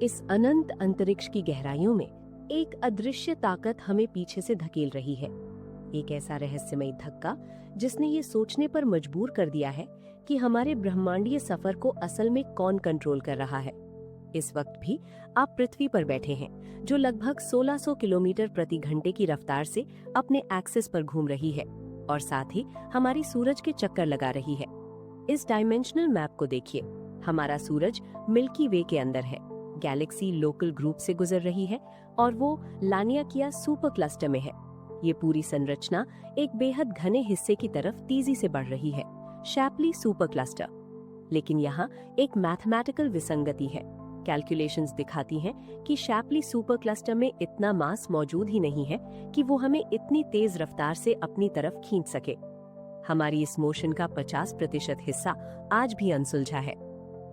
इस अनंत अंतरिक्ष की गहराइयों में एक अदृश्य ताकत हमें पीछे से धकेल रही है। एक ऐसा रहस्यमय धक्का जिसने ये सोचने पर मजबूर कर दिया है कि हमारे ब्रह्मांडीय सफर को असल में कौन कंट्रोल कर रहा है। इस वक्त भी आप पृथ्वी पर बैठे हैं, जो लगभग 1600 किलोमीटर प्रति घंटे की रफ्तार से अपने एक्सिस पर घूम रही है और साथ ही हमारी सूरज के चक्कर लगा रही है। इस डायमेंशनल मैप को देखिए। हमारा सूरज मिल्की वे के अंदर है, गैलेक्सी लोकल ग्रुप से गुजर रही है और वो लानियाकिया सुपर क्लस्टर में है। ये पूरी संरचना एक बेहद घने हिस्से की तरफ तेजी से बढ़ रही है, शैपली सुपर क्लस्टर। लेकिन यहाँ एक मैथमेटिकल विसंगति है। कैलकुलेशंस दिखाती हैं कि शैपली सुपर क्लस्टर में इतना मास मौजूद ही नहीं है कि वो हमें इतनी तेज रफ्तार से अपनी तरफ खींच सके। हमारी इस मोशन का 50% हिस्सा आज भी अनसुलझा है।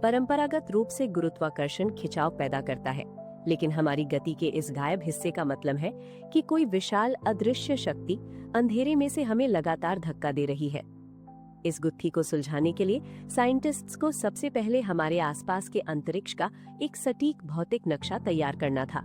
परंपरागत रूप से गुरुत्वाकर्षण खिंचाव पैदा करता है, लेकिन हमारी गति के इस गायब हिस्से का मतलब है कि कोई विशाल अदृश्य शक्ति अंधेरे में से हमें लगातार धक्का दे रही है। इस गुत्थी को सुलझाने के लिए साइंटिस्ट्स को सबसे पहले हमारे आसपास के अंतरिक्ष का एक सटीक भौतिक नक्शा तैयार करना था।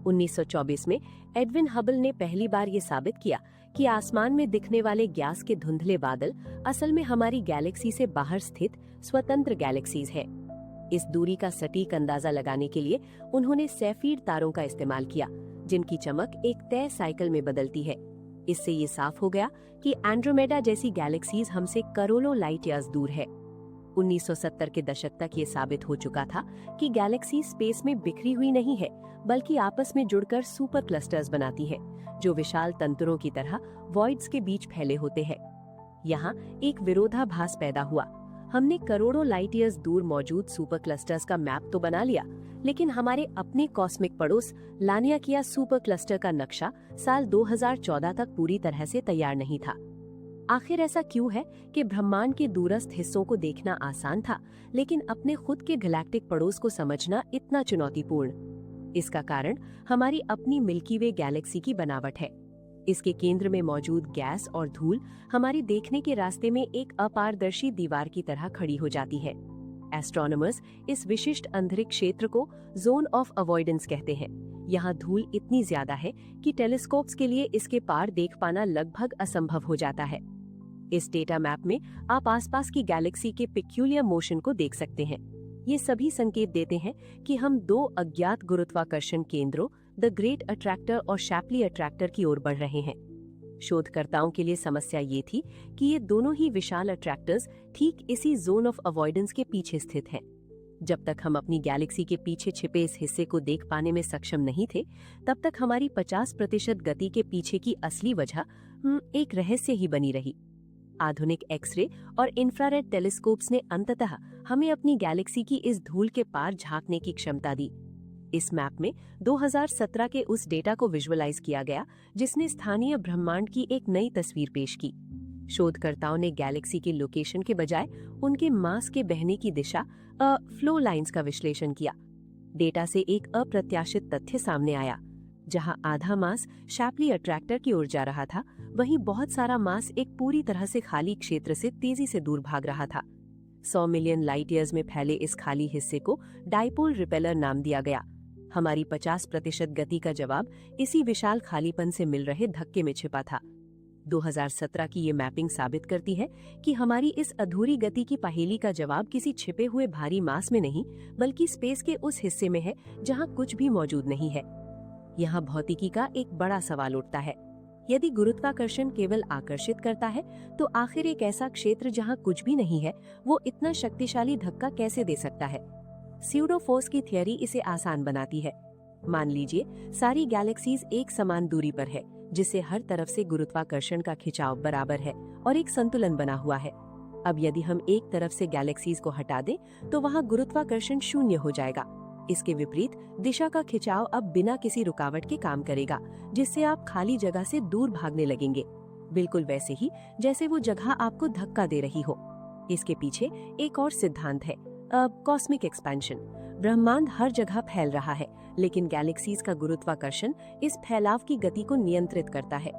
1924 में एडविन हबल ने पहली बार ये साबित किया कि आसमान में दिखने वाले गैस के धुंधले बादल असल में हमारी गैलेक्सी से बाहर स्थित स्वतंत्र गैलेक्सीज हैं। इस दूरी का सटीक अंदाजा लगाने के लिए उन्होंने सैफीर तारों का इस्तेमाल किया, जिनकी चमक एक तय साइकिल में बदलती है। इससे ये साफ हो गया कि एंड्रोमेडा जैसी गैलेक्सीज हमसे करोड़ों लाइट ईयर्स दूर है। 1970 के दशक तक ये साबित हो चुका था कि गैलेक्सी स्पेस में बिखरी हुई नहीं है, बल्कि आपस में जुड़कर सुपर क्लस्टर्स बनाती हैं, जो विशाल तंतुरों की तरह वॉइड्स के बीच फैले होते हैं। यहाँ एक विरोधाभास पैदा हुआ। हमने करोड़ों लाइट ईयर्स दूर मौजूद सुपर क्लस्टर्स का मैप तो बना लिया, लेकिन हमारे अपने कॉस्मिक पड़ोस लानियाकिया सुपर क्लस्टर का नक्शा साल 2014 तक पूरी तरह से तैयार नहीं था। आखिर ऐसा क्यों है कि ब्रह्मांड के दूरस्थ हिस्सों को देखना आसान था, लेकिन अपने खुद के गैलेक्टिक पड़ोस को समझना इतना चुनौतीपूर्ण? इसका कारण हमारी अपनी मिल्की वे गैलेक्सी की बनावट है। इसके केंद्र में मौजूद गैस और धूल हमारी देखने के रास्ते में एक अपारदर्शी दीवार की तरह खड़ी हो जाती है। एस्ट्रोनॉमर्स इस विशिष्ट अंतरिक्ष क्षेत्र को जोन ऑफ अवॉइडेंस कहते हैं। यहाँ धूल इतनी ज्यादा है कि टेलीस्कोप्स के लिए इसके पार देख पाना लगभग असंभव हो जाता है। इस डेटा मैप में आप आसपास की गैलेक्सी के पिक्यूलियर मोशन को देख सकते हैं। ये सभी संकेत देते हैं कि हम दो अज्ञात गुरुत्वाकर्षण केंद्रों, द ग्रेट अट्रैक्टर और शैपली अट्रैक्टर की ओर बढ़ रहे हैं। शोधकर्ताओं के लिए समस्या ये थी कि ये दोनों ही विशाल अट्रैक्टर्स ठीक इसी जोन ऑफ अवॉइडेंस के पीछे स्थित हैं। जब तक हम अपनी गैलेक्सी के पीछे छिपे इस हिस्से को देख पाने में सक्षम नहीं थे, तब तक हमारी 50% गति के पीछे की असली वजह एक रहस्य ही बनी रही। आधुनिक एक्सरे और इंफ्रारेड टेलीस्कोप्स ने अंततः हमें अपनी गैलेक्सी की इस धूल के पार झांकने की क्षमता दी। इस मैप में 2017 के उस डेटा को विजुअलाइज किया गया जिसने स्थानीय ब्रह्मांड की एक नई तस्वीर पेश की। शोधकर्ताओं ने गैलेक्सी के लोकेशन के बजाय उनके मास के बहने की दिशा फ्लो लाइंस का विश्लेषण किया। डेटा से एक अप्रत्याशित तथ्य सामने आया। जहां आधा मास शैपली अट्रैक्टर की ओर जा रहा था, वहीं बहुत सारा मास एक पूरी तरह से खाली क्षेत्र से तेजी से दूर भाग रहा था। 100 मिलियन लाइट ईयर्स में फैले इस खाली हिस्से को डाइपोल रिपेलर नाम दिया गया। हमारी 50% गति का जवाब इसी विशाल खालीपन से मिल रहे धक्के में छिपा था। 2017 की ये मैपिंग साबित करती है कि हमारी इस अधूरी गति की पहेली का जवाब किसी छिपे हुए भारी मास में नहीं, बल्कि स्पेस के उस हिस्से में है जहां कुछ भी मौजूद नहीं है। यहाँ भौतिकी का एक बड़ा सवाल उठता है। यदि गुरुत्वाकर्षण केवल आकर्षित करता है, तो आखिर एक ऐसा क्षेत्र जहाँ कुछ भी नहीं है, वो इतना शक्तिशाली धक्का कैसे दे सकता है? स्यूडो फोर्स की थियरी इसे आसान बनाती है। मान लीजिए सारी गैलेक्सीज एक समान दूरी पर है, जिससे हर तरफ से गुरुत्वाकर्षण का खिंचाव बराबर है और एक संतुलन बना हुआ है। अब यदि हम एक तरफ से गैलेक्सीज को हटा दें, तो वहाँ गुरुत्वाकर्षण शून्य हो जाएगा। इसके विपरीत दिशा का खिंचाव अब बिना किसी रुकावट के काम करेगा, जिससे आप खाली जगह से दूर भागने लगेंगे, बिल्कुल वैसे ही जैसे वो जगह आपको धक्का दे रही हो। इसके पीछे एक और सिद्धांत है, कॉस्मिक एक्सपेंशन। ब्रह्मांड हर जगह फैल रहा है, लेकिन गैलेक्सीज का गुरुत्वाकर्षण इस फैलाव की गति को नियंत्रित करता है।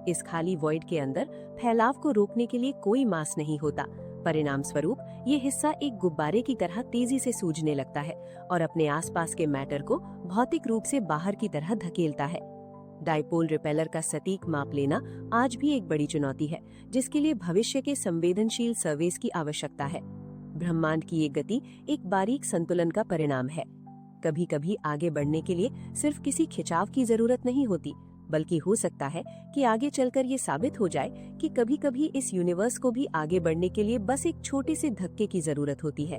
इस खाली वॉइड के अंदर फैलाव को रोकने के लिए कोई मास नहीं होता, परिणाम स्वरूप ये हिस्सा एक गुब्बारे की तरह तेजी से सूजने लगता है और अपने आसपास के मैटर को भौतिक रूप से बाहर की तरह धकेलता है। डाइपोल रिपेलर का सटीक माप लेना आज भी एक बड़ी चुनौती है, जिसके लिए भविष्य के संवेदनशील सर्वेस की आवश्यकता है। ब्रह्मांड की ये गति एक बारीक संतुलन का परिणाम है। कभी कभी आगे बढ़ने के लिए सिर्फ किसी खिंचाव की जरूरत नहीं होती, बल्कि हो सकता है कि आगे चलकर ये साबित हो जाए कि कभी कभी इस यूनिवर्स को भी आगे बढ़ने के लिए बस एक छोटे से धक्के की जरूरत होती है।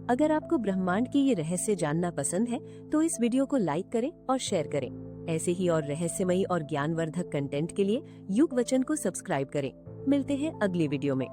अगर आपको ब्रह्मांड की ये रहस्य जानना पसंद है तो इस वीडियो को लाइक करें और शेयर करें। ऐसे ही और रहस्यमयी और ज्ञानवर्धक कंटेंट के लिए युग वचन को सब्सक्राइब करें। मिलते हैं अगली वीडियो में।